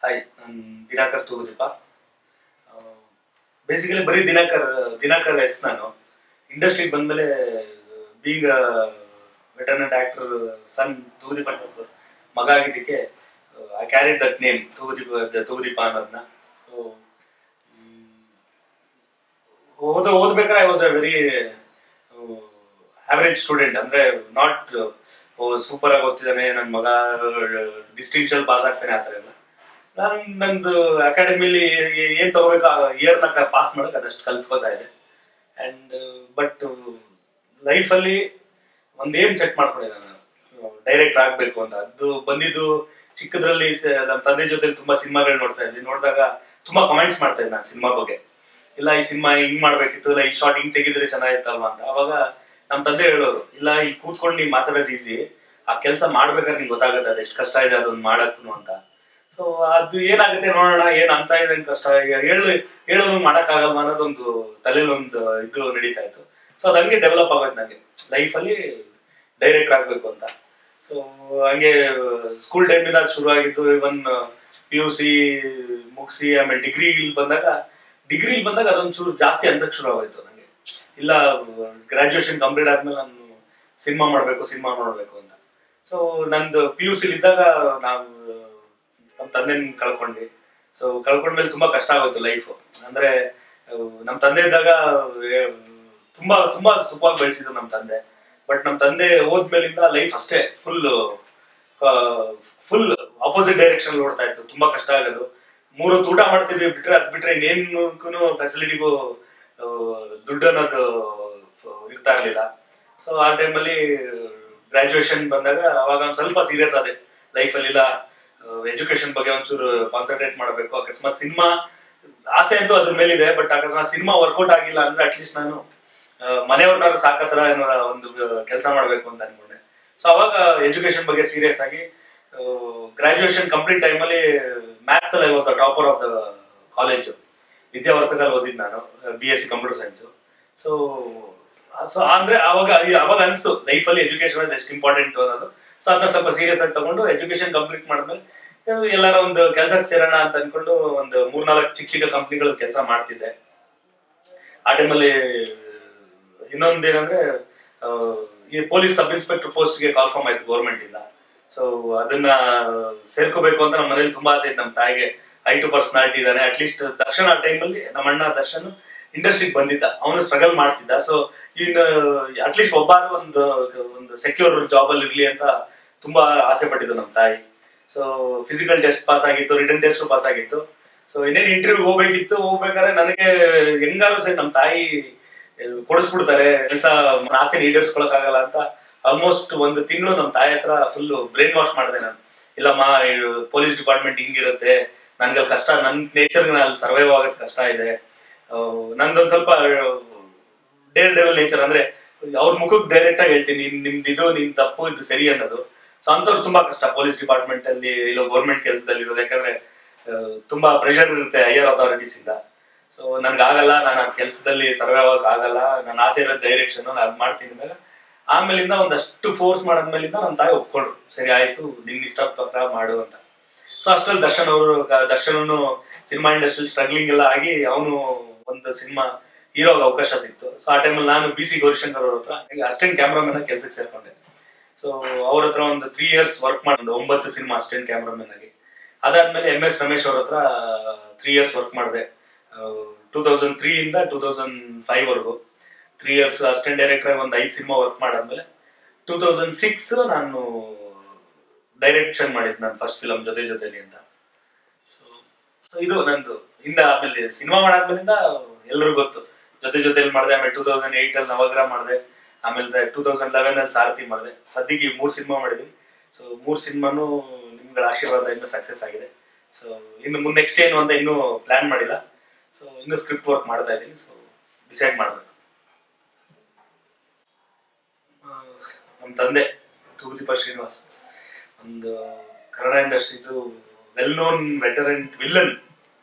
Hi, ನಾನು Dinakar Thoogudeepa. Basically ಬರೀ Dinakar S. ನಾನು ಇಂಡಸ್ಟ್ರಿಗೆ ಬಂದ್ಮೇಲೆ being veteran actor son Thoogudeepa ಮಗ ಆಗಿದ್ದಕ್ಕೆ I carried that name Thoogudeepa ಅನ್ನೋದನ್ನ. ಸೊ ಓದ್ಬೇಕಾದ್ರೆ I was a very average student. ಅಂದ್ರೆ ನಾಟ್ ಸೂಪರ್ ಆಗಿ ಓದ್ತಿದ್ದಾನೆ ನನ್ನ ಮಗ, ಡಿಸ್ಟಿಂಕ್ಷನ್ ಪಾಸ್ ಆಗ್ತಾನೆ ಆತರ ಎಲ್ಲ. ನಂದು ಅಕಾಡೆಮಿಲಿ ಏನ್ ತಗೋಬೇಕು ಇಯರ್ನ ಪಾಸ್ ಮಾಡಕ್ ಅದಷ್ಟು ಕಲ್ತ್ಕೋತಾ ಇದೆ. ಅಂಡ್ ಬಟ್ ಲೈಫಲ್ಲಿ ಒಂದ್ ಏನ್ ಸೆಟ್ ಮಾಡ್ಕೊಂಡಿದ್ದೆ ನಾನು, ಡೈರೆಕ್ಟ್ ಆಗ್ಬೇಕು ಅಂತ. ಅದು ಬಂದಿದ್ದು ಚಿಕ್ಕದ್ರಲ್ಲಿ ನಮ್ಮ ತಂದೆ ಜೊತೆಲಿ ತುಂಬಾ ಸಿನಿಮಾಗಳು ನೋಡ್ತಾ ಇದ್ವಿ. ನೋಡಿದಾಗ ತುಂಬಾ ಕಮೆಂಟ್ಸ್ ಮಾಡ್ತಾ ಇದ್ದೆ ನಾನು ಸಿನಿಮಾ ಬಗ್ಗೆ. ಇಲ್ಲ ಈ ಸಿನಿಮಾ ಹಿಂಗ್ ಮಾಡ್ಬೇಕಿತ್ತು, ಇಲ್ಲ ಈ ಶಾರ್ಟ್ ಹಿಂಗ್ ತೆಗಿದ್ರೆ ಚೆನ್ನಾಗಿತ್ತಲ್ವಾ ಅಂತ. ಅವಾಗ ನಮ್ ತಂದೆ ಹೇಳೋರು, ಇಲ್ಲ ಇಲ್ಲಿ ಕೂತ್ಕೊಂಡು ನೀವ್ ಮಾತಾಡೋದು ಈಸಿ, ಆ ಕೆಲಸ ಮಾಡ್ಬೇಕಾದ್ರೆ ನಿಂಗೆ ಗೊತ್ತಾಗುತ್ತೆ ಅದು ಎಷ್ಟು ಕಷ್ಟ ಇದೆ ಅದೊಂದು ಮಾಡಕ್ನು ಅಂತ. ಸೊ ಅದು ಏನಾಗುತ್ತೆ ನೋಡೋಣ, ಏನ್ ಅಂತ ಇದೆ ಕಷ್ಟ, ಹೇಳೋದು ಮಾಡಕ್ಕಾಗಲ್ವಾ ಅನ್ನೋದೊಂದು ತಲೆಯಲ್ಲಿ ಒಂದು ಇದು ನಡೀತಾ ಇತ್ತು. ಸೊ ಅದು ಹಂಗೆ ಡೆವಲಪ್ ಆಗೋಯ್ತು ನನಗೆ ಲೈಫಲ್ಲಿ ಡೈರೆಕ್ಟರ್ ಆಗ್ಬೇಕು ಅಂತ. ಸೊ ಹಂಗೆ ಸ್ಕೂಲ್ ಟೈಮಿಂದ ಶುರು ಆಗಿದ್ದು. ಇವನ್ PUC ಮುಗಿಸಿ ಆಮೇಲೆ ಡಿಗ್ರಿ ಬಂದಾಗ ಅದೊಂಚೂರು ಜಾಸ್ತಿ ಅನ್ಸಕ್ ಶುರು ಆಗೋಯ್ತು ನನಗೆ. ಇಲ್ಲ ಗ್ರಾಜುಯೇಷನ್ ಕಂಪ್ಲೀಟ್ ಆದ್ಮೇಲೆ ನಾನು ಸಿನಿಮಾ ಮಾಡ್ಬೇಕು ಅಂತ. ಸೊ ನಂದು PUC ಇದ್ದಾಗ ನಾವು ನಮ್ಮ ತಂದೆನ ಕಳ್ಕೊಂಡ್ವಿ. ಸೊ ಕಳ್ಕೊಂಡ್ಮೇಲೆ ತುಂಬಾ ಕಷ್ಟ ಆಗೋಯ್ತು ಲೈಫ್. ಅಂದ್ರೆ ನಮ್ ತಂದೆ ಇದ್ದಾಗ ತುಂಬಾ ಸುಖವಾಗಿ ಬೆಳೆಸಿದ್ರು ನಮ್ ತಂದೆ. ಬಟ್ ನಮ್ ತಂದೆ ಹೋದ್ಮೇಲಿಂದ ಲೈಫ್ ಅಷ್ಟೇ ಫುಲ್ ಆಪೋಸಿಟ್ ಡೈರೆಕ್ಷನ್ ಓಡ್ತಾ ಇತ್ತು. ತುಂಬಾ ಕಷ್ಟ ಆಗೋದು. 3 ಹೊತ್ತು ಊಟ ಮಾಡ್ತಿದ್ವಿ, ಅದ್ ಬಿಟ್ರೆ ಇನ್ನೇನು ಫೆಸಿಲಿಟಿಗೂ ದುಡ್ಡು ಅನ್ನೋದು ಇರ್ತಾ ಇರ್ಲಿಲ್ಲ. ಸೊ ಆ ಟೈಮಲ್ಲಿ ಗ್ರಾಜುಯೇಷನ್ ಬಂದಾಗ ಅವಾಗ ಒಂದ್ ಸ್ವಲ್ಪ ಸೀರಿಯಸ್ ಆದೆ ಲೈಫಲ್ಲಿ. ಇಲ್ಲ ಎಜುಕೇಶನ್ ಬಗ್ಗೆ ಒಂಚೂರು ಕಾನ್ಸಂಟ್ರೇಟ್ ಮಾಡಬೇಕು. ಅಕಸ್ಮಾತ್ ಸಿನಿಮಾ ಆಸೆ ಅಂತೂ ಅದ್ರ ಮೇಲಿದೆ, ಬಟ್ ಅಕಸ್ಮಾತ್ ಸಿನಿಮಾ ವರ್ಕೌಟ್ ಆಗಿಲ್ಲ ಅಂದ್ರೆ ಅಟ್ಲೀಸ್ಟ್ ನಾನು ಮನೆಯವ್ರನ್ನಾರು ಸಾಕತ್ರ ಒಂದು ಕೆಲಸ ಮಾಡ್ಬೇಕು ಅಂತ ಅನ್ಕೊಂಡೆ. ಸೊ ಅವಾಗ ಎಜುಕೇಶನ್ ಬಗ್ಗೆ ಸೀರಿಯಸ್ ಆಗಿ ಗ್ರಾಜುಯೇಷನ್ ಕಂಪ್ಲೀಟ್ ಟೈಮಲ್ಲಿ ಮ್ಯಾಥ್ಸ್ ಅಲ್ಲಿ was the topper of the college. ವಿದ್ಯಾವರ್ತಕಲ್ಲಿ ಓದಿದ್ದು ನಾನು, BSc ಕಂಪ್ಯೂಟರ್ ಸೈನ್ಸ್. ಸೊ ಅಂದ್ರೆ ಅವಾಗ ಅನಿಸ್ತು ಲೈಫಲ್ಲಿ ಎಜುಕೇಶನ್ ಎಷ್ಟು ಇಂಪಾರ್ಟೆಂಟ್ ಅನ್ನೋದು. ಸೊ ಅದನ್ನ ಸ್ವಲ್ಪ ಸೀರಿಯಸ್ ಆಗಿ ತಗೊಂಡು ಎಜುಕೇಶನ್ ಕಂಪ್ಲೀಟ್ ಮಾಡಿದ್ಮೇಲೆ ಎಲ್ಲಾರ ಒಂದು ಕೆಲ್ಸಕ್ಕೆ ಸೇರೋಣ ಅಂತ ಅನ್ಕೊಂಡು ಒಂದು 3-4 ಚಿಕ್ಕ ಕಂಪ್ನಿಗಳ ಕೆಲಸ ಮಾಡ್ತಿದ್ದೆ. ಆ ಟೈಮಲ್ಲಿ ಇನ್ನೊಂದೇನಂದ್ರೆ ಈ ಪೊಲೀಸ್ ಸಬ್ ಇನ್ಸ್ಪೆಕ್ಟರ್ ಪೋಸ್ಟ್ಗೆ ಕಾಲ್ಫಾರ್ಮ್ ಆಯ್ತು ಗೌರ್ಮೆಂಟ್ ಇಂದ. ಸೊ ಅದನ್ನ ಸೇರ್ಕೋಬೇಕು ಅಂತ ನಮ್ಮ ಮನೇಲಿ ತುಂಬಾ ಆಸೆ ಇತ್ತು. ನಮ್ಮ ತಾಯಿಗೆ I2 ಪರ್ಸನಾಲಿಟಿ ಇದ್ದಾನೆ. ಅಟ್ಲೀಸ್ಟ್ ದರ್ಶನ್ ಆ ಟೈಮಲ್ಲಿ ನಮ್ಮ ಅಣ್ಣ ದರ್ಶನ್ ಇಂಡಸ್ಟ್ರಿಗೆ ಬಂದಿದ್ದ, ಅವನು ಸ್ಟ್ರಗಲ್ ಮಾಡ್ತಿದ್ದ. ಸೊ ಇನ್ನು ಅಟ್ಲೀಸ್ಟ್ ಒಬ್ಬರು ಒಂದು ಸೆಕ್ಯೂರ್ ಜಾಬ್ ಅಲ್ಲಿ ಇರ್ಲಿ ಅಂತ ತುಂಬಾ ಆಸೆ ಪಟ್ಟಿದ್ದು ನಮ್ಮ ತಾಯಿ. ಸೊ ಫಿಸಿಕಲ್ ಟೆಸ್ಟ್ ಪಾಸ್ ಆಗಿತ್ತು, ರಿಟರ್ನ್ ಟೆಸ್ಟ್ ಪಾಸ್ ಆಗಿತ್ತು. ಸೊ ಇನ್ನೇನು ಇಂಟರ್ವ್ಯೂ ಹೋಗ್ಬೇಕಾದ್ರೆ ನನಗೆ ಹೆಂಗಾರು ಸರಿ ನಮ್ಮ ತಾಯಿ ಕೊಡಿಸ್ಬಿಡ್ತಾರೆ ಕೆಲಸ, ಆಸೆ ಈಡೇರಿಸ್ಕೊಳಕ್ ಆಗಲ್ಲ ಅಂತ ಆಲ್ಮೋಸ್ಟ್ 1 ತಿಂಗಳು ನಮ್ಮ ತಾಯಿ ಹತ್ರ ಫುಲ್ ಬ್ರೈನ್ ವಾಶ್ ಮಾಡಿದೆ ನಾನು. ಇಲ್ಲಮ್ಮ, ಪೊಲೀಸ್ ಡಿಪಾರ್ಟ್ಮೆಂಟ್ ಹಿಂಗಿರುತ್ತೆ, ನನ್ಗಲ್ಲಿ ಕಷ್ಟ, ನನ್ ನೇಚರ್ಗೆ ಅಲ್ಲಿ ಸರ್ವೈವ್ ಆಗೋದ್ ಕಷ್ಟ ಇದೆ. ನಂದೊಂದ್ ಸ್ವಲ್ಪ ಡೇರ್ ಡೆವಲ್ ನೇಚರ್. ಅಂದ್ರೆ ಅವ್ರ ಮುಖಕ್ಕೆ ಡೈರೆಕ್ಟ್ ಆಗಿ ಹೇಳ್ತೀನಿ, ನಿಮ್ದು ನಿನ್ ತಪ್ಪು, ಇದು ಸರಿ ಅನ್ನೋದು. ಸೊ ಅಂತವ್ರು ತುಂಬಾ ಕಷ್ಟ ಪೊಲೀಸ್ ಡಿಪಾರ್ಟ್ಮೆಂಟ್ ಅಲ್ಲಿ, ಇಲ್ಲ ಗೌರ್ಮೆಂಟ್ ಕೆಲಸದಲ್ಲಿ ಇರೋದು. ಯಾಕಂದ್ರೆ ತುಂಬಾ ಪ್ರೆಷರ್ ಇರುತ್ತೆ ಹೈಯರ್ ಅಥಾರಿಟೀಸ್ ಇಂದ. ಸೊ ನನ್ಗಾಗಲ್ಲ, ನಾನು ಆ ಕೆಲಸದಲ್ಲಿ ಸರ್ವೈವ್ ಆಗಕ್ ಆಗಲ್ಲ, ನನ್ನ ಆಸೆ ಇರೋ ಡೈರೆಕ್ಷನ್ ನಾನು ಅದ್ ಮಾಡ್ತೀನಿ ಅಂದಾಗ ಆಮೇಲಿಂದ ಒಂದಷ್ಟು ಫೋರ್ಸ್ ಮಾಡಾದ್ಮೇಲಿಂದ ನಮ್ಮ ತಾಯಿ ಒಪ್ಕೊಂಡ್ರು. ಸರಿ ಆಯ್ತು, ನಿನ್ ಇಷ್ಟ ಪ್ರಕಾರ ಮಾಡು ಅಂತ. ಸೊ ಅಷ್ಟ್ರಲ್ಲಿ ದರ್ಶನ್ ಸಿನಿಮಾ ಇಂಡಸ್ಟ್ರಿ ಸ್ಟ್ರಗ್ಲಿಂಗ್ ಎಲ್ಲ ಆಗಿ ಅವನು ಒಂದು ಸಿನಿಮಾ ಹೀರೋಗ ಅವಕಾಶ ಸಿಕ್ತು. ಸೊ ಆ ಟೈಮಲ್ಲಿ ನಾನು BC ಗೌರಿಶಂಕರ್ ಅವ್ರ ಹತ್ರ ಅಸಿಸ್ಟೆಂಟ್ ಕ್ಯಾಮ್ರಾಮನ್ ಆಗಿ ಕೆಲ್ಸಕ್ಕೆ ಸೇರ್ಕೊಂಡೆ. ಸೊ ಅವ್ರ ಹತ್ರ ಒಂದು 3 years ವರ್ಕ್ ಮಾಡಿ 9 ಸಿನಿಮಾ ಅಸಿಸ್ಟೆಂಟ್ ಕ್ಯಾಮ್ರಾಮನ್ ಆಗಿ. ಅದಾದ್ಮೇಲೆ MS ರಮೇಶ್ ಅವ್ರ ಹತ್ರ 3 years ವರ್ಕ್ ಮಾಡಿದೆ. 2003 ಇಂದ 2005 ವರೆಗೂ 3 years ಅಸಿಸ್ಟೆಂಟ್ ಡೈರೆಕ್ಟರ್ ಆಗಿ ಒಂದು 5 ಸಿನಿಮಾ ವರ್ಕ್ ಮಾಡಾದ್ಮೇಲೆ 2006 ನಾನು ಡೈರೆಕ್ಷನ್ ಮಾಡಿದ್ ನನ್ನ ಫಸ್ಟ್ ಫಿಲಮ್ ಜೊತೆಲಿ ಅಂತ. ಸೊ ಇದು ನಂದು. ಆಮೇಲೆ ಸಿನಿಮಾ ಮಾಡಾದ್ಮೇಲಿಂದ ಎಲ್ಲರಿಗೂ ಗೊತ್ತು, ಜೊತೆಲಿ ಮಾಡಿದೆ. ಆಮೇಲೆ 2008 ಅಲ್ಲಿ ನವಗ್ರಹ ಮಾಡಿದೆ. ಆಮೇಲೆ 2011 ಅಲ್ಲಿ ಸಾರಥಿ ಮಾಡಿದೆ. ಸದ್ಯಕ್ಕೆ 3 ಸಿನಿಮಾ ಮಾಡಿದ್ವಿ. ಸೊ 3 ಸಿನಿಮಾನು ನಿಮ್ಗಳ ಆಶೀರ್ವಾದದಿಂದ ಸಕ್ಸಸ್ ಆಗಿದೆ. ಸೊ ಇನ್ನು ನೆಕ್ಸ್ಟ್ ಏನು ಅಂತ ಇನ್ನೂ ಪ್ಲಾನ್ ಮಾಡಿಲ್ಲ. ಸೊ ಇನ್ನು ಸ್ಕ್ರಿಪ್ಟ್ ವರ್ಕ್ ಮಾಡ್ತಾ ಇದ್ದೀನಿ. ಸೊ ಡಿಸೈಡ್ ಮಾಡ್ಬೇಕು. ನಮ್ಮ ತಂದೆ ತೂಗುದೀಪ ಶ್ರೀನಿವಾಸ್ ಒಂದು ಕನ್ನಡ ಇಂಡಸ್ಟ್ರಿದು well known veteran villain.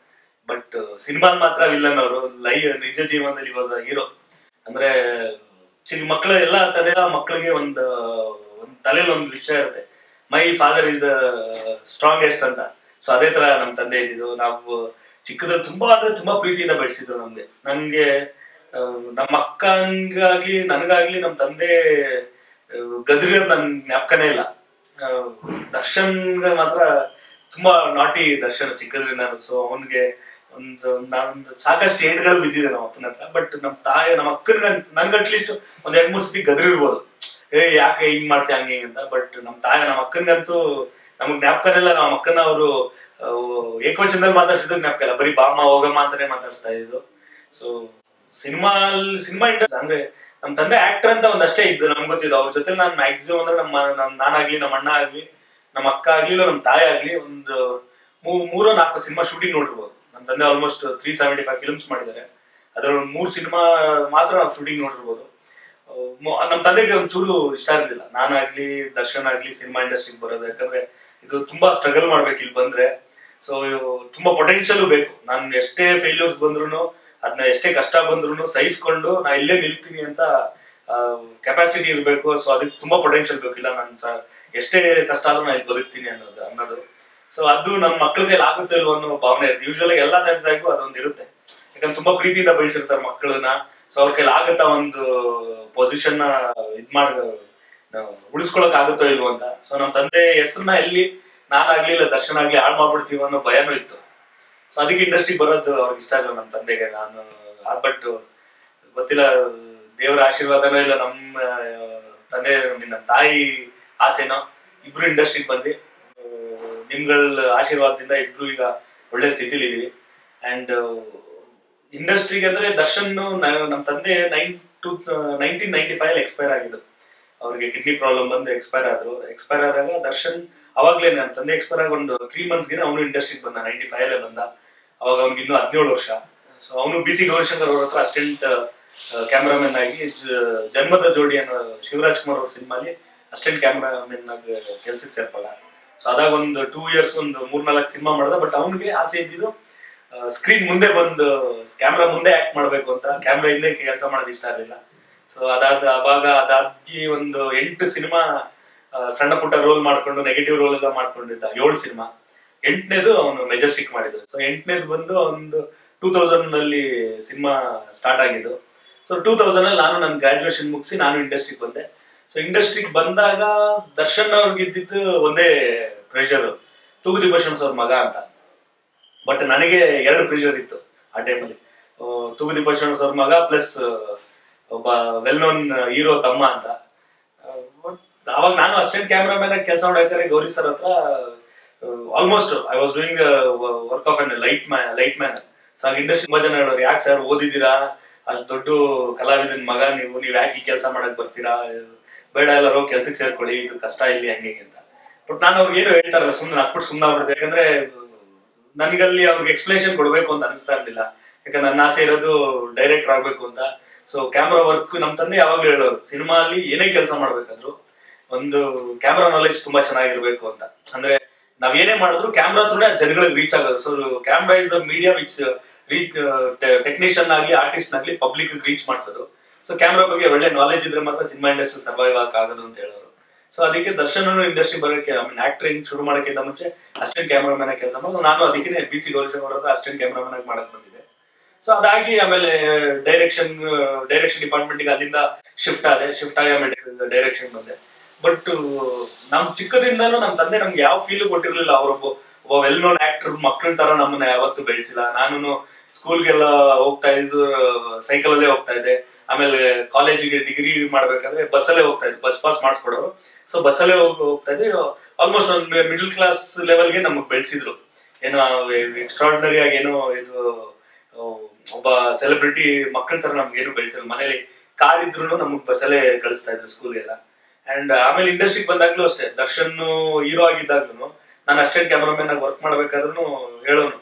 But ಸಿನಿಮಾಲ್ ಮಾತ್ರ ವಿಲ್ಲನ್. ಅವರು ನಿಜ ಜೀವನದಲ್ಲಿ ವಾಸ್ ಹೀರೋ. ಅಂದ್ರೆ ಚಿಕ್ಕ ಮಕ್ಕಳು ಎಲ್ಲ ತಂದೆ ಮಕ್ಕಳಿಗೆ ಒಂದು ತಲೆಯಲ್ಲಿ ಒಂದು ವಿಷಯ ಇರುತ್ತೆ, my father is the strongest ಅಂತ. ಸೊ ಅದೇ ತರ ನಮ್ಮ ತಂದೆ ಇದ್ದಿದ್ದು. ನಾವು ಚಿಕ್ಕದಲ್ಲಿ ತುಂಬಾ ಅಂದ್ರೆ ತುಂಬಾ ಪ್ರೀತಿಯಿಂದ ಬೆಳೆಸಿದ್ರು ನನ್ಗೆ ನಮ್ಮ ಅಕ್ಕಂಗಾಗ್ಲಿ ನನಗಾಗ್ಲಿ ನಮ್ಮ ತಂದೆ ಗದ್ರಿಯೋದು ನನ್ ಜ್ಞಾಪಕನೇ ಇಲ್ಲ. ದರ್ಶನ್ ಮಾತ್ರ ತುಂಬಾ ನಾಟಿ ದರ್ಶನ್ ಚಿಕ್ಕದ್ರಿಂದ. ಸೊ ಅವನ್ಗೆ ನಾನೊಂದು ಸಾಕಷ್ಟು ಏಟ್ಗಳು ಬಿದ್ದಿದೆ ನಮ್ಮ ಅಪ್ಪನ ಹತ್ರ. ಬಟ್ ನಮ್ಮ ಅಕ್ಕನ ನನ್ಗೆ ಅಟ್ಲೀಸ್ಟ್ ಒಂದ್ 2-3 ಸತಿ ಗದ್ರಿರ್ಬೋದು, ಯಾಕೆ ಹಿಂಗ್ ಮಾಡ್ತೀಯ ಹಂಗೆ ಅಂತ. ಬಟ್ ನಮ್ಮ ಅಕ್ಕನ್ಗಂತೂ ನಮಗ್ ಜ್ಞಾಪಕನೆಲ್ಲ. ನಮ್ಮ ಅಕ್ಕನ ಅವರು ಏಕವಚನದಲ್ಲಿ ಮಾತಾಡ್ಸಿದ್ರು ಜ್ಞಾಪಕ ಇಲ್ಲ, ಬರೀ ಬಾಮ್ಮ ಹೋಗಮ್ಮ ಅಂತಾನೆ ಮಾತಾಡ್ಸ್ತಾ ಇದ್ದು. ಸೊ ಸಿನಿಮಾ ಇಂಡಸ್ಟ್ರಿ ಅಂದ್ರೆ ನಮ್ ತಂದೆ ಆಕ್ಟರ್ ಅಂತ ಒಂದಷ್ಟೇ ಇದ್ದು ನಮ್ಗೆ ಗೊತ್ತಿದ್ದು. ಅವ್ರ ಜೊತೆ ನಾನು ಮ್ಯಾಕ್ಸಿಮಮ್ ಅಂದ್ರೆ ನಾನಾಗ್ಲಿ, ನಮ್ಮ ಅಣ್ಣ ಆಗ್ಲಿ, ನಮ್ಮ ಅಕ್ಕ ಆಗ್ಲಿ, ನಮ್ಮ ತಾಯಿ ಆಗ್ಲಿ ಒಂದು 3-4 ಸಿನಿಮಾ ಶೂಟಿಂಗ್ ನೋಡಿರ್ಬೋದು. ನಮ್ಮ ತಂದೆ ಆಲ್ಮೋಸ್ಟ್ 375 ಫಿಲ್ಮ್ಸ್ ಮಾಡಿದ್ದಾರೆ. ಅದ್ರಲ್ಲಿ 3 ಸಿನಿಮಾ ಮಾತ್ರ ನಾವು ಶೂಟಿಂಗ್ ನೋಡಿರ್ಬೋದು. ನಮ್ಮ ತಂದೆಗೆ ಒಂಚೂರು ಇಷ್ಟ ಇರ್ಲಿಲ್ಲ ನಾನಾಗ್ಲಿ ದರ್ಶನ್ ಆಗ್ಲಿ ಸಿನಿಮಾ ಇಂಡಸ್ಟ್ರಿಗೆ ಬರೋದು. ಯಾಕಂದ್ರೆ ಇದು ತುಂಬಾ ಸ್ಟ್ರಗಲ್ ಮಾಡ್ಬೇಕು ಇಲ್ಲಿ ಬಂದ್ರೆ. ಸೊ ತುಂಬಾ ಪೊಟೆನ್ಶಿಯಲ್ ಬೇಕು. ನಾನು ಎಷ್ಟೇ ಫೇಲ್ಯೂರ್ಸ್ ಬಂದ್ರು, ಅದನ್ನ ಎಷ್ಟೇ ಕಷ್ಟ ಬಂದ್ರು ಸಹಿಸ್ಕೊಂಡು ನಾ ಇಲ್ಲೇ ನಿಲ್ತೀನಿ ಅಂತ ಕೆಪಾಸಿಟಿ ಇರಬೇಕು. ಸೊ ಅದಕ್ಕೆ ತುಂಬಾ ಪೊಟೆನ್ಶಿಯಲ್ ಬೇಕು. ಇಲ್ಲ ನಾನು ಎಷ್ಟೇ ಕಷ್ಟ ಆದ್ರೂ ನಾನು ಇಲ್ಲಿ ಬದುಕ್ತೀನಿ ಅನ್ನೋದು. ಸೊ ಅದು ನಮ್ಮ ಮಕ್ಳ ಕೈಲಿ ಆಗುತ್ತೆ ಇಲ್ವೋ ಅನ್ನೋ ಭಾವನೆ ಇರುತ್ತೆ. ಯೂಶುವಲಿ ಎಲ್ಲಾ ತಂದೆಗೂ ಅದೊಂದು ಇರುತ್ತೆ. ಯಾಕಂದ್ರೆ ತುಂಬಾ ಪ್ರೀತಿಯಿಂದ ಬೆಳೆಸಿರ್ತಾರೆ ಮಕ್ಕಳನ್ನ. ಸೊ ಅವ್ರ ಕೈಲಿ ಆಗತ್ತಾ ಒಂದು ಪೊಸಿಷನ್ ಉಳಿಸ್ಕೊಳಕ್ ಆಗುತ್ತೋ ಇಲ್ವೋ ಅಂತ. ಸೊ ನಮ್ಮ ತಂದೆ ಹೆಸರನ್ನ ಎಲ್ಲಿ ನಾನಾಗ್ಲಿ ಇಲ್ಲ ದರ್ಶನ್ ಆಗ್ಲಿ ಹಾಳು ಮಾಡ್ಬಿಡ್ತೀವಿ ಅನ್ನೋ ಭಯನೂ ಇತ್ತು. ಸೊ ಅದಕ್ಕೆ ಇಂಡಸ್ಟ್ರಿ ಬರೋದು ಅವ್ರಿಗೆ ಇಷ್ಟ ಇಲ್ಲ ನಮ್ಮ ತಂದೆಗೆ. ಬಟ್ ಗೊತ್ತಿಲ್ಲ, ದೇವರ ಆಶೀರ್ವಾದನೋ ಇಲ್ಲ ನಮ್ಮ ತಂದೆ ನಮ್ಮ ತಾಯಿ ಆಸೆನೋ ಇಬ್ರು ಇಂಡಸ್ಟ್ರಿಗೆ ಬಂದ್ವಿ. ನಿಮ್ಗಳ ಆಶೀರ್ವಾದದಿಂದ ಇಬ್ರು ಈಗ ಒಳ್ಳೆ ಸ್ಥಿತಿಲಿ ಇದೀವಿ. ಅಂಡ್ ಇಂಡಸ್ಟ್ರಿಗೆ ಅಂದ್ರೆ ದರ್ಶನ್ ನಮ್ಮ ತಂದೆ 1995 ಎಕ್ಸ್ಪೈರ್ ಆಗಿದ್ದು. ಅವ್ರಿಗೆ ಕಿಡ್ನಿ ಪ್ರಾಬ್ಲಮ್ ಬಂದು ಎಕ್ಸ್ಪೈರ್ ಆದ್ರು. ಎಕ್ಸ್ಪೈರ್ ಆದಾಗ ದರ್ಶನ್ ಅವಾಗ್ಲೇ ನಮ್ಮ ತಂದೆ ಎಕ್ಸ್ಪೈರ್ ಆಗಿ ಒಂದು 3 ಮಂತ್ಸ್ಗೆ ಅವನು ಇಂಡಸ್ಟ್ರಿಗೆ ಬಂದ. 95 ಬಂದ. ಅವಾಗ ಅವ್ನಿಗೆ ಇನ್ನೂ 17 ವರ್ಷ. ಸೊ ಅವನು BC ಗೌರಿಶಂಕರ್ ಅವ್ರ ಹತ್ರ ಅಸಿಸ್ಟೆಂಟ್ ಕ್ಯಾಮ್ರಾಮನ್ ಆಗಿ ಜನ್ಮದ ಜೋಡಿ ಅನ್ನೋ ಶಿವರಾಜ್ ಕುಮಾರ್ ಅವ್ರ ಸಿನಿಮಾಲಿ ಅಸಿಸ್ಟೆಂಟ್ ಕ್ಯಾಮ್ರಾಮನ್ ಆಗಿ ಕೆಲ್ಸಕ್ಕೆ ಸೇರ್ಪಲ್ಲ. ಸೊ ಅದಾಗ ಒಂದು 2 ಇಯರ್ಸ್ ಒಂದು 3-4 ಸಿನಿಮಾ ಮಾಡ್ದ. ಬಟ್ ಅವ್ನಿಗೆ ಆಸೆ ಇದ್ದಿದ್ದು ಸ್ಕ್ರೀನ್ ಮುಂದೆ ಬಂದು ಕ್ಯಾಮ್ರಾ ಮುಂದೆ ಆಕ್ಟ್ ಮಾಡ್ಬೇಕು ಅಂತ. ಕ್ಯಾಮ್ರಾ ಹಿಂದೆ ಕೆಲಸ ಮಾಡೋದು ಇಷ್ಟ ಆಗಲಿಲ್ಲ. ಸೊ ಅದಾಗಿ ಒಂದು 8 ಸಿನಿಮಾ ಸಣ್ಣ ಪುಟ್ಟ ರೋಲ್ ಮಾಡ್ಕೊಂಡು ನೆಗೆಟಿವ್ ರೋಲ್ ಎಲ್ಲ ಮಾಡ್ಕೊಂಡಿದ್ದ. 7 ಸಿನಿಮಾ. 8ನೇದು ಅವನು ಮೆಜೆಸ್ಟಿಕ್ ಮಾಡಿದ್ದು. ಸೊ 8ನೇದು ಬಂದು ಒಂದು 2000 ಸಿನಿಮಾ ಸ್ಟಾರ್ಟ್ ಆಗಿದ್ದು. ಸೊ 2000 ನಾನು ನನ್ನ ಗ್ರಾಜುಯೇಷನ್ ಮುಗಿಸಿ ನಾನು ಇಂಡಸ್ಟ್ರಿಗೆ ಬಂದೆ. ಸೊ ಇಂಡಸ್ಟ್ರಿಗೆ ಬಂದಾಗ ದರ್ಶನ್ ಅವ್ರಿಗಿದ್ದಿದ್ದು ಒಂದೇ ಪ್ರೆಷರ್, ತೂಗುದಿ ಭೂಷಣ್ ಅವ್ರ ಮಗ ಅಂತ. ಬಟ್ ನನಗೆ 2 ಪ್ರೆಷರ್ ಇತ್ತು ಆ ಟೈಮಲ್ಲಿ. ತೂಗುದಿ ಭೂಷಣ್ ಅವ್ರ ಮಗ ಪ್ಲಸ್ ಒಬ್ಬ ವೆಲ್ ನೋನ್ ಹೀರೋ ತಮ್ಮ ಅಂತ. ಅವಾಗ ನಾನು ಅಸಿಸ್ಟೆಂಟ್ ಕ್ಯಾಮ್ರಾಮನ್ ಆಗಿ ಕೆಲಸ ಮಾಡಬೇಕಾದ್ರೆ ಗೌರಿ ಸರ್ ಹತ್ರ almost I was doing work of N light man. So ಆಗ ಇಂಡಸ್ಟ್ರಿ ತುಂಬಾ ಜನ ಹೇಳೋರು, ಯಾಕೆ ಸರ್ ಓದಿದ್ದೀರಾ, ಅಷ್ಟು ದೊಡ್ಡ ಕಲಾವಿದನ್ ಮಗ ನೀವು ಯಾಕೆ ಈ ಕೆಲಸ ಮಾಡಕ್ ಬರ್ತೀರಾ, ಬೇಡ ಎಲ್ಲರೂ ಕೆಲ್ಸಕ್ಕೆ ಸೇರ್ಕೊಳ್ಳಿ, ಇದು ಕಷ್ಟ ಇಲ್ಲಿ ಹಂಗೆ ಅಂತ. ಬಟ್ ನಾನು ಅವ್ರಿಗೆ ಏನು ಹೇಳ್ತಾರಲ್ಲ ಸುಮ್ಮನೆ ಅಕ್ಬಿಟ್ಟು ಸುಮ್ಮನೆ ಆಗ್ಬಿಡುತ್ತೆ. ಯಾಕಂದ್ರೆ ನನಗಲ್ಲಿ ಅವ್ರಿಗೆ ಎಕ್ಸ್ಪ್ಲೇಷನ್ ಕೊಡ್ಬೇಕು ಅಂತ ಅನಿಸ್ತಾ ಇರ್ಲಿಲ್ಲ. ಯಾಕಂದ್ರೆ ನನ್ನ ಆಸೆ ಇರೋದು ಡೈರೆಕ್ಟರ್ ಆಗ್ಬೇಕು ಅಂತ. ಸೊ ಕ್ಯಾಮ್ರಾ ವರ್ಕ್ ನಮ್ಮ ತಂದೆ ಯಾವಾಗ್ಲೂ ಹೇಳೋರು, ಸಿನಿಮಾ ಅಲ್ಲಿ ಏನೇ ಕೆಲಸ ಮಾಡ್ಬೇಕಾದ್ರು ಒಂದು ಕ್ಯಾಮ್ರಾ ನಾಲೆಜ್ ತುಂಬಾ ಚೆನ್ನಾಗಿರ್ಬೇಕು ಅಂತ. ಅಂದ್ರೆ ನಾವ್ ಏನೇ ಮಾಡಿದ್ರು ಕ್ಯಾಮ್ರಾ ಹತ್ರನೇ ಜನಗಳಿಗೆ ರೀಚ್ ಆಗೋದು. So camera is the media which reach technician ಆಗ್ಲಿ ಆರ್ಟಿಸ್ಟ್ ಆಗ್ಲಿ ಪಬ್ಲಿಕ್ ರೀಚ್ ಮಾಡಿಸೋದು. ಸೊ ಕ್ಯಾಮ್ರಾ ಬಗ್ಗೆ ಒಳ್ಳೆ ನಾಲೆಜ್ ಇದ್ರೆ ಮಾತ್ರ ಸಿನಿಮಾ ಇಂಡಸ್ಟ್ರಿ ಸರ್ವೈವ್ ಆಗೋದು ಅಂತ ಹೇಳೋರು. ಸೊ ಅದಕ್ಕೆ ದರ್ಶನ್ ಇಂಡಸ್ಟ್ರಿ ಬರೋಕೆ ಆಕ್ಟರಿಂಗ್ ಶುರು ಮಾಡೋಕ್ಕಿಂತ ಮುಂಚೆ ಅಸಿಸ್ಟೆಂಟ್ ಕ್ಯಾಮ್ರಾಮನ್ ಆಗಿ ಕೆಲಸ ಮಾಡೋದು. ನಾನು ಅದಕ್ಕೆ BC ಗೌರಿಶಂಕರ್ ಅವ್ರ ಅಸಿಸ್ಟೆಂಟ್ ಕ್ಯಾಮ್ರಾಮನ್ ಆಗಿ ಮಾಡಕ್ ಬಂದಿದೆ. ಸೊ ಅದಾಗಿ ಆಮೇಲೆ ಡೈರೆಕ್ಷನ್ ಡಿಪಾರ್ಟ್ಮೆಂಟ್ ಅಲ್ಲಿಂದ ಶಿಫ್ಟ್ ಆಗಿ ಆಮೇಲೆ ಡೈರೆಕ್ಷನ್ ಬಂದೆ. ಬಟ್ ನಮ್ ಚಿಕ್ಕದಿಂದಲೂ ನಮ್ಮ ತಂದೆ ನಮ್ಗೆ ಯಾವ ಫೀಲ್ ಕೊಟ್ಟಿರ್ಲಿಲ್ಲ. ಒಬ್ಬ ವೆಲ್ ನೋನ್ ಆಕ್ಟರ್ ಮಕ್ಳ ತರ ನಮ್ಮನ್ನ ಯಾವತ್ತೂ ಬೆಳೆಸಿಲ್ಲ. ನಾನು ಸ್ಕೂಲ್ಗೆಲ್ಲ ಹೋಗ್ತಾ ಇದ್ದು ಸೈಕಲ್ ಅಲ್ಲೇ ಹೋಗ್ತಾ ಇದ್ದೆ. ಆಮೇಲೆ ಕಾಲೇಜಿಗೆ ಡಿಗ್ರಿ ಮಾಡ್ಬೇಕಾದ್ರೆ ಬಸ್ಸಲ್ಲೇ ಹೋಗ್ತಾ ಇದ್ದೆ, ಬಸ್ ಪಾಸ್ ಮಾಡಿಸ್ಕೊಡೋರು. ಸೊ ಬಸ್ಸಲ್ಲೇ ಹೋಗ್ತಾ ಇದ್ದೆ. ಆಲ್ಮೋಸ್ಟ್ ಒಂದು ಮಿಡಲ್ ಕ್ಲಾಸ್ ಲೆವೆಲ್ಗೆ ನಮಗ್ ಬೆಳೆಸಿದ್ರು. ಏನೋ ಎಕ್ಸ್ಟ್ರಾರ್ಡಿನರಿ ಆಗಿ ಏನೋ ಇದು ಒಬ್ಬ ಸೆಲೆಬ್ರಿಟಿ ಮಕ್ಕಳ ತರ ನಮ್ಗೇನು ಬೆಳೆಸಿಲ್ಲ. ಮನೇಲಿ ಕಾರ್ ಇದ್ರು ನಮಗ್ ಬಸ್ಸಲ್ಲೇ ಕಳಿಸ್ತಾ ಇದ್ರು ಸ್ಕೂಲ್ಗೆಲ್ಲ. ಅಂಡ್ ಆಮೇಲೆ ಇಂಡಸ್ಟ್ರಿಗೆ ಬಂದಾಗ್ಲೂ ಅಷ್ಟೇ, ದರ್ಶನ್ ಹೀರೋ ಆಗಿದ್ದಾಗ್ಲೂ ನಾನು ಅಸಿಸ್ಟೆಂಟ್ ಕ್ಯಾಮ್ರಾಮನ್ ಆಗಿ ವರ್ಕ್ ಮಾಡ್ಬೇಕಾದ್ರೂ ಹೇಳೋನು,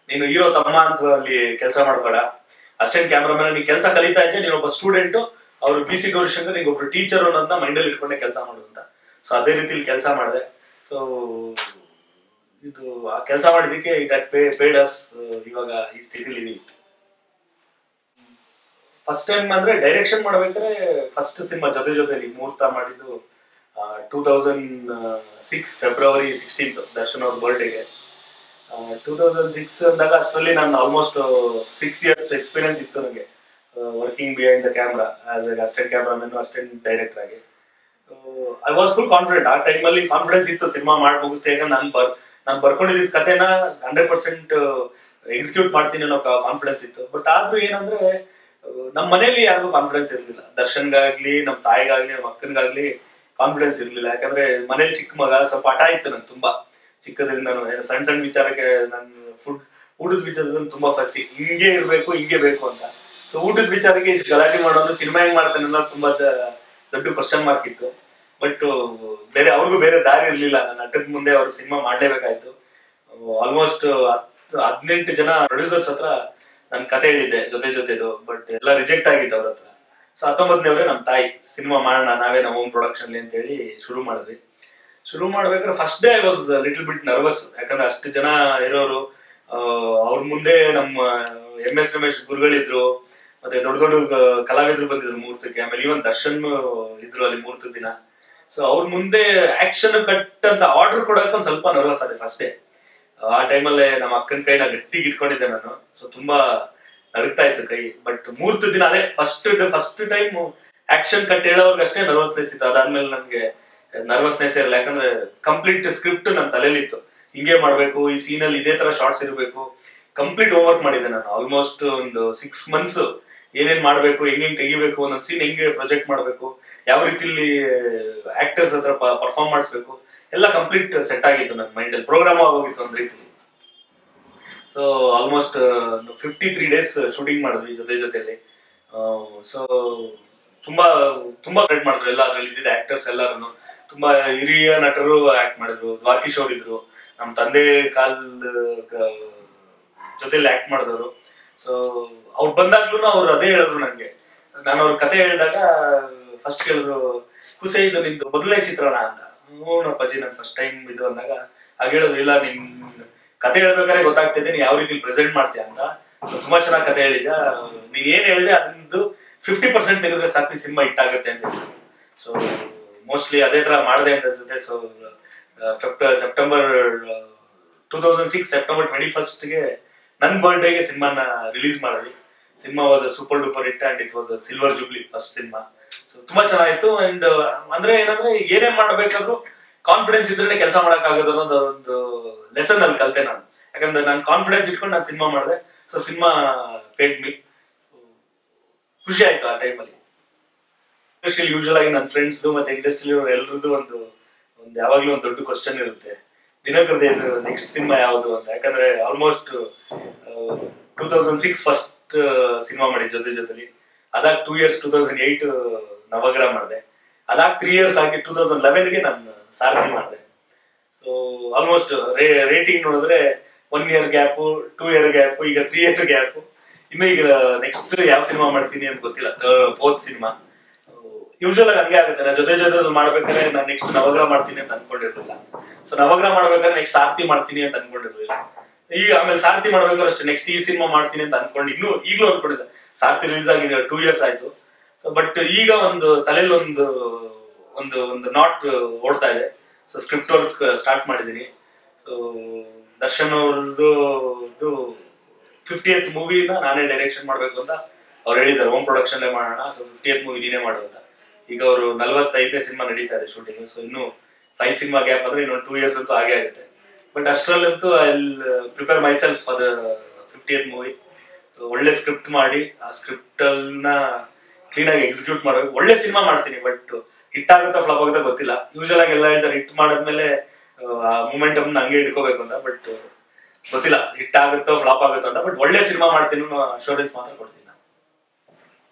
ನೀನು ಹೀರೋ ತಮ್ಮ ಅಂತ ಅಲ್ಲಿ ಕೆಲಸ ಮಾಡಬೇಡ, ಅಸಿಸ್ಟೆಂಟ್ ಕ್ಯಾಮ್ರಾಮನ್ ನೀ ಕೆಲಸ ಕಲಿತಾ ಇದ್ದೆ, ನೀನೊಬ್ಬ ಸ್ಟೂಡೆಂಟ್, ಅವ್ರು BC ಗೌರಿಶಂಕರ್ ಈಗ ಒಬ್ರು ಟೀಚರ್ ಅನ್ನೋದನ್ನ ಮೈಂಡಲ್ಲಿ ಇಟ್ಕೊಂಡೆ ಕೆಲಸ ಮಾಡು ಅಂತ. ಸೊ ಅದೇ ರೀತಿಲಿ ಕೆಲಸ ಮಾಡಿದೆ. ಸೊ ಇದು ಆ ಕೆಲಸ ಮಾಡಿದಕ್ಕೆ ಇಟ್ ಹ್ಯಾಡ್ ಪೇಡ್ ಅಸ್. ಇವಾಗ ಈ ಸ್ಥಿತಿಲಿ ಇದೀವಿ. ಫಸ್ಟ್ ಟೈಮ್ ಅಂದ್ರೆ ಡೈರೆಕ್ಷನ್ ಮಾಡ್ಬೇಕಾದ್ರೆ ಫಸ್ಟ್ ಸಿನಿಮಾ ಜೊತೆಲಿ ಮುಹೂರ್ತ ಮಾಡಿದ್ದು 2006 ಫೆಬ್ರವರಿ 16th ದರ್ಶನ್ ಅವ್ರ ಬರ್ಡೇಗೆ. 2006 ಅಂದಾಗ ಅಷ್ಟರಲ್ಲಿ ನಾನು ಆಲ್ಮೋಸ್ಟ್ 6 years ಎಕ್ಸ್ಪೀರಿಯನ್ಸ್ ಇತ್ತು ನನಗೆ working behind the camera as a assistant cameraman, assistant director ಆಗಿ. I was full confident. ಆ ಟೈಮಲ್ಲಿ ಕಾನ್ಫಿಡೆನ್ಸ್ ಇತ್ತು ಸಿನಿಮಾ ಮಾಡಿ ಮುಗಿಸ್ತೇ. ನಾನು ಬರ್ಕೊಂಡಿದ್ದ ಕಥೆನ 100% ಎಕ್ಸಿಕ್ಯೂಟ್ ಮಾಡ್ತೀನಿ ಅನ್ನೋ ಕಾನ್ಫಿಡೆನ್ಸ್ ಇತ್ತು. ಬಟ್ ಆದ್ರೂ ಏನಂದ್ರೆ ನಮ್ಮ ಮನೇಲಿ ಯಾರಿಗೂ ಕಾನ್ಫಿಡೆನ್ಸ್ ಇರಲಿಲ್ಲ. ದರ್ಶನ್ಗಾಗ್ಲಿ, ನಮ್ಮ ತಾಯಿಗಾಗ್ಲಿ, ನಮ್ಮ ಅಕ್ಕನಿಗಾಗ್ಲಿ ಕಾನ್ಫಿಡೆನ್ಸ್ ಇರ್ಲಿಲ್ಲ. ಯಾಕಂದ್ರೆ ಮನೇಲಿ ಚಿಕ್ಕ ಮಗ, ಸ್ವಲ್ಪ ಹಠ ಇತ್ತು ನನ್ಗೆ ತುಂಬಾ ಚಿಕ್ಕದ್ರಿಂದ. ಸಣ್ಣ ಸಣ್ಣ ವಿಚಾರಕ್ಕೆ ನಾನು ಊಟದ ವಿಚಾರದಲ್ಲಿ ತುಂಬಾ ಫಸಿ, ಹಿಂಗೆ ಇರ್ಬೇಕು, ಹಿಂಗೆ ಬೇಕು ಅಂತ. ಸೊ ಊಟದ ವಿಚಾರಕ್ಕೆ ಗಲಾಟೆ ಮಾಡೋದು, ಸಿನಿಮಾ ಹೆಂಗ್ ಮಾಡ್ತಾನೆ ಅನ್ನೋದು ತುಂಬಾ ದೊಡ್ಡ ಕ್ವಶನ್ ಮಾರ್ಕ್ ಇತ್ತು. ಬಟ್ ಅವ್ರಿಗೂ ಬೇರೆ ದಾರಿ ಇರ್ಲಿಲ್ಲ. ನನ್ನ ನಟದ ಮುಂದೆ ಅವ್ರು ಸಿನಿಮಾ ಮಾಡ್ಲೇಬೇಕಾಯ್ತು. ಆಲ್ಮೋಸ್ಟ್ 18 ಜನ ಪ್ರೊಡ್ಯೂಸರ್ಸ್ ಹತ್ರ ನನ್ ಕತೆ ಹೇಳಿದ್ದೆ ಜೊತೆದು. ಬಟ್ ಎಲ್ಲ ರಿಜೆಕ್ಟ್ ಆಗಿತ್ತು ಅವ್ರ ಹತ್ರ. ಸೊ 19ನೇ ನಮ್ಮ ತಾಯಿ ಸಿನಿಮಾ ಮಾಡೋಣ ನಾವೇ, ನಮ್ಮ ಹೋಮ್ ಪ್ರೊಡಕ್ಷನ್ ಅಂತ ಹೇಳಿ ಶುರು ಮಾಡಿದ್ವಿ. ಶುರು ಮಾಡ್ಬೇಕಾದ್ರೆ first day I was little bit nervous. ಯಾಕಂದ್ರೆ ಅಷ್ಟು ಜನ ಇರೋರು, ಅವ್ರ ಮುಂದೆ ನಮ್ಮ MS ರಮೇಶ್ ಗುರುಗಳಿದ್ರು, ಮತ್ತೆ ದೊಡ್ಡ ದೊಡ್ಡ ಕಲಾವಿದ್ರು ಬಂದಿದ್ರು ಮುಹೂರ್ತಕ್ಕೆ. ಆಮೇಲೆ ಇವನ್ ದರ್ಶನ್ ಇದ್ರು ಅಲ್ಲಿ ಮುಹೂರ್ತದ ದಿನ. ಸೊ ಅವ್ರ ಮುಂದೆ ಆಕ್ಷನ್ ಕಟ್ ಅಂತ ಆರ್ಡರ್ ಕೊಡಕ್ಕೆ ಒಂದ್ ಸ್ವಲ್ಪ ನರ್ವಸ್ ಆದೆ ಫಸ್ಟ್ ಡೇ. ಆ ಟೈಮಲ್ಲೇ ನಮ್ಮ ಅಕ್ಕನ ಕೈನ ಗಟ್ಟಿಗೆ ಇಟ್ಕೊಂಡಿದ್ದೆ ನಾನು. ಸೊ ತುಂಬಾ ನಡುಗ್ತಾ ಇತ್ತು ಕೈ. ಬಟ್ ಮುಹೂರ್ತದ ದಿನ ಅದೇ ಫಸ್ಟ್ ಟೈಮ್ ಆಕ್ಷನ್ ಕಟ್ ಹೇಳೋರ್ಗೆ ಅಷ್ಟೇ ನರ್ವಸ್ನೆಸ್ ಇತ್ತು. ಅದಾದ್ಮೇಲೆ ನನ್ಗೆ ನರ್ವಸ್ನೆಸ್ ಇರಲ್ಲ. ಯಾಕಂದ್ರೆ ಕಂಪ್ಲೀಟ್ ಸ್ಕ್ರಿಪ್ಟ್ ನನ್ನ ತಲೆಯಲ್ಲಿತ್ತು. ಹಿಂಗೆ ಮಾಡ್ಬೇಕು, ಈ ಸೀನಲ್ಲಿ ಇದೇ ತರ ಶಾರ್ಟ್ಸ್ ಇರಬೇಕು. ಕಂಪ್ಲೀಟ್ ಹೋಮ್ವರ್ಕ್ ಮಾಡಿದ್ದೆ ನಾನು. ಆಲ್ಮೋಸ್ಟ್ ಒಂದು 6 months ಏನೇನ್ ಮಾಡ್ಬೇಕು, ಹೆಂಗ್ ತೆಗಿಬೇಕು, ಒಂದೊಂದು ಸೀನ್ ಹೆಂಗೆ ಪ್ರೊಜೆಕ್ಟ್ ಮಾಡ್ಬೇಕು, ಯಾವ ರೀತಿಲಿ ಆಕ್ಟರ್ಸ್ ಹತ್ರ ಪರ್ಫಾರ್ಮ್ ಮಾಡಿಸ್ಬೇಕು, ಎಲ್ಲ ಕಂಪ್ಲೀಟ್ ಸೆಟ್ ಆಗಿತ್ತು ನನ್ನ ಮೈಂಡ್ ಅಲ್ಲಿ. ಪ್ರೋಗ್ರಾಮ್ ಆಗೋಗಿತ್ತು ಒಂದ್ ರೀತಿ. ಸೊ ಆಲ್ಮೋಸ್ಟ್ 53 days ಶೂಟಿಂಗ್ ಮಾಡಿದ್ವಿ ಜೊತೆಲಿ. ಸೊ ತುಂಬಾ ಗ್ರೇಟ್ ಮಾಡಿದ್ರು ಎಲ್ಲ. ಅದ್ರಲ್ಲಿ ಇದ್ದಿದ್ದ ಆಕ್ಟರ್ಸ್ ಎಲ್ಲಾರು ತುಂಬಾ ಹಿರಿಯ ನಟರು ಆಕ್ಟ್ ಮಾಡಿದ್ರು. ದ್ವಾರಕೀಶ್ ಅವ್ರು ಇದ್ರು, ನಮ್ಮ ತಂದೆ ಜೊತೆಲಿ ಆಕ್ಟ್ ಮಾಡಿದವರು. ಸೊ ಅವ್ರು ಬಂದಾಗ್ಲೂ ಅವ್ರು ಅದೇ ಹೇಳಿದ್ರು ನಂಗೆ. ನಾನು ಅವ್ರ ಕತೆ ಹೇಳಿದಾಗ ಫಸ್ಟ್ ಕೇಳಿದ್ರು, ಖುಷಿ ಇದು ನಿಂದು ಮೊದಲನೇ ಚಿತ್ರಣ ಅಂತ. ಅಪ್ಪಾಜಿ ನನ್ ಫಸ್ಟ್ ಟೈಮ್ ಇದು ಅಂದಾಗ ಆಗ ಹೇಳಿದ್ರು, ಇಲ್ಲ ನಿನ್ ಕತೆ ಹೇಳ್ಬೇಕಾದ್ರೆ ಗೊತ್ತಾಗ್ತಿದೆ ನೀನ್ ಯಾವ ರೀತಿ ಪ್ರೆಸೆಂಟ್ ಮಾಡ್ತೀಯ ಅಂತ. ಸೊ ತುಂಬಾ ಚೆನ್ನಾಗಿ ಕತೆ ಹೇಳಿದ. ನೀನ್ ಏನ್ ಹೇಳಿದೆ ಅದಂದು 50% ತೆಗೆದ್ರೆ ಸಾಕು ಸಿನಿಮಾ ಹಿಟ್ ಆಗುತ್ತೆ ಅಂತ ಹೇಳಿದ್ರು. ಸೊ ಮೋಸ್ಟ್ಲಿ ಅದೇ ತರ ಮಾಡಿದೆ ಅಂತ ಅನ್ಸುತ್ತೆ. ಸೊ ಸೆಪ್ಟೆಂಬರ್ 2006 ಸೆಪ್ಟೆಂಬರ್ 21ಗೆ ನನ್ನ ಬರ್ಡೇಗೆ ಸಿನಿಮಾನ ರಿಲೀಸ್ ಮಾಡಿದ್ವಿ. Cinema was a super duper hit and it was a silver jubilee first cinema. So ತುಂಬಾ ಚೆನ್ನಾಗಿತ್ತು. ಅಂಡ್ ಅಂದ್ರೆ ಏನಂದ್ರೆ ಏನೇ ಮಾಡ್ಬೇಕಾದ್ರೂ ಕಾನ್ಫಿಡೆನ್ಸ್ ಇದ್ರೆ ಕೆಲಸ ಮಾಡಕ್ ಆಗೋದು ಅನ್ನೋದು ಒಂದು ಲೆಸನ್ ಅಲ್ಲಿ ಕಲ್ತೆ ನಾನು. ಯಾಕಂದ್ರೆ ನಾನು ಕಾನ್ಫಿಡೆನ್ಸ್ ಇಟ್ಕೊಂಡು ನಾನು ಸಿನಿಮಾ ಮಾಡಿದೆ. So cinema paid me. ಖುಷಿ ಆಯ್ತು ಆ ಟೈಮಲ್ಲಿ. ಇಂಡಸ್ಟ್ರಿಯಲ್ಲಿ ಯೂಶುವಲ್ ಆಗಿ ನನ್ನ ಫ್ರೆಂಡ್ಸ್ ಮತ್ತೆ ಇಂಡಸ್ಟ್ರಿಯಲ್ಲಿ ಎಲ್ರದ್ದು ಒಂದು ಯಾವಾಗ್ಲೂ ಒಂದು ದೊಡ್ಡ ಕ್ವಶನ್ ಇರುತ್ತೆ, ದಿನಕರ್ದೇ ನೆಕ್ಸ್ಟ್ ಸಿನಿಮಾ ಯಾವುದು ಅಂತ. ಯಾಕಂದ್ರೆ ಆಲ್ಮೋಸ್ಟ್ 2006 ಫಸ್ಟ್ ಸಿನಿಮಾ ಮಾಡಿದ್ ಜೊತೆಲಿ. ಅದಾಗ 2 years 2008 ನವಗ್ರಹ ಮಾಡಿದೆ. ಅದಾಗ 3 years ಆಗಿ 2011ಗೆ ನಾನು ಸಾರಥಿ ಮಾಡಿದೆ. ಸೊ ಆಲ್ಮೋಸ್ಟ್ ರೇಟಿಂಗ್ ನೋಡಿದ್ರೆ 1 year ಗ್ಯಾಪ್, 2 year ಗ್ಯಾಪ್, ಈಗ 3 year ಗ್ಯಾಪ್. ಇನ್ನು ಈಗ ನೆಕ್ಸ್ಟ್ ಯಾವ ಸಿನಿಮಾ ಮಾಡ್ತೀನಿ ಅಂತ ಗೊತ್ತಿಲ್ಲ. 4th ಸಿನಿಮಾ ಯೂಶುವಲ್ ಆಗಿ ಹಂಗೆ ಆಗುತ್ತೆ. ನಾನು ಜೊತೆ ಮಾಡ್ಬೇಕಾದ್ರೆ ನಾನು ನೆಕ್ಸ್ಟ್ ನವಗ್ರಹ ಮಾಡ್ತೀನಿ ಅಂತ ಅನ್ಕೊಂಡಿರ್ಲಿಲ್ಲ. ಸೊ ನವಗ್ರಹ ಮಾಡ್ಬೇಕಾದ್ರೆ ನೆಕ್ಸ್ಟ್ ಸಾರಥಿ ಮಾಡ್ತೀನಿ ಅಂತ ಅನ್ಕೊಂಡಿರ್ಲಿಲ್ಲ. ಈಗ ಆಮೇಲೆ ಸಾರಥಿ ಮಾಡ್ಬೇಕಾದ್ರೆ ಅಷ್ಟೇ ನೆಕ್ಸ್ಟ್ ಈ ಸಿನಿಮಾ ಮಾಡ್ತೀನಿ ಅಂತ ಅನ್ಕೊಂಡು ಈಗಲೂ ಅನ್ಕೊಂಡಿದ್ದೆ. ಸಾರಥಿ ರಿಲೀಸ್ ಆಗಿ 2 years ಆಯ್ತು. ಸೊ ಬಟ್ ಈಗ ಒಂದು ತಲೆಯಲ್ಲಿ ಒಂದು ನಾಟ್ ಓಡ್ತಾ ಇದೆ. ಸೊ ಸ್ಕ್ರಿಪ್ಟ್ ವರ್ಕ್ ಸ್ಟಾರ್ಟ್ ಮಾಡಿದೀನಿ. ಸೊ ದರ್ಶನ್ ಅವ್ರದ್ದು 50th ಮೂವಿನ ನಾನೇ ಡೈರೆಕ್ಷನ್ ಮಾಡ್ಬೇಕು ಅಂತ ಅವ್ರು ಹೇಳಿದ್ದಾರೆ. ಹೋಮ್ ಪ್ರೊಡಕ್ಷನ್ ಮಾಡೋಣ, ಸೊ 50th ಮೂವಿ ನೀನೇ ಮಾಡು ಅಂತ. ಈಗ ಅವರು 45ನೇ ಸಿನಿಮಾ ನಡೀತಾ ಇದೆ ಶೂಟಿಂಗ್. ಸೊ ಇನ್ನು 5 ಸಿನಿಮಾ ಗ್ಯಾಪ್ ಅಂದ್ರೆ ಇನ್ನೊಂದು 2 years ಅಂತೂ ಆಗೇ ಆಗುತ್ತೆ. ಬಟ್ ಅಷ್ಟರಲ್ಲಂತೂ I will prepare myself for the 50th movie. ಒಳ್ಳೆ ಸ್ಕ್ರಿಪ್ಟ್ ಮಾಡಿ ಆ ಸ್ಕ್ರಿಪ್ಟ್ ಅನ್ನ ಕ್ಲೀನ್ ಆಗಿ ಎಕ್ಸಿಕ್ಯೂಟ್ ಮಾಡಬೇಕು. ಒಳ್ಳೆ ಸಿನಿಮಾ ಮಾಡ್ತೀನಿ. ಬಟ್ ಹಿಟ್ ಆಗುತ್ತಾ ಫ್ಲಾಪ್ ಆಗುತ್ತಾ ಗೊತ್ತಿಲ್ಲ. ಯೂಶುವಲ್ ಆಗಿ ಎಲ್ಲ ಹೇಳ್ತಾರೆ ಹಿಟ್ ಮಾಡಾದ್ಮೇಲೆ ಆ ಮೂಮೆಂಟಮ್ ಹಂಗೆ ಇಟ್ಕೋಬೇಕು ಅಂತ. ಬಟ್ ಗೊತ್ತಿಲ್ಲ ಹಿಟ್ ಆಗುತ್ತೋ ಫ್ಲಾಪ್ ಆಗುತ್ತೋ ಅಂತ. ಬಟ್ ಒಳ್ಳೆ ಸಿನಿಮಾ ಮಾಡ್ತೀನಿ ಅನ್ನೋ ಅಶ್ಯೂರೆನ್ಸ್ ಮಾತ್ರ ಕೊಡ್ತೀನಿ.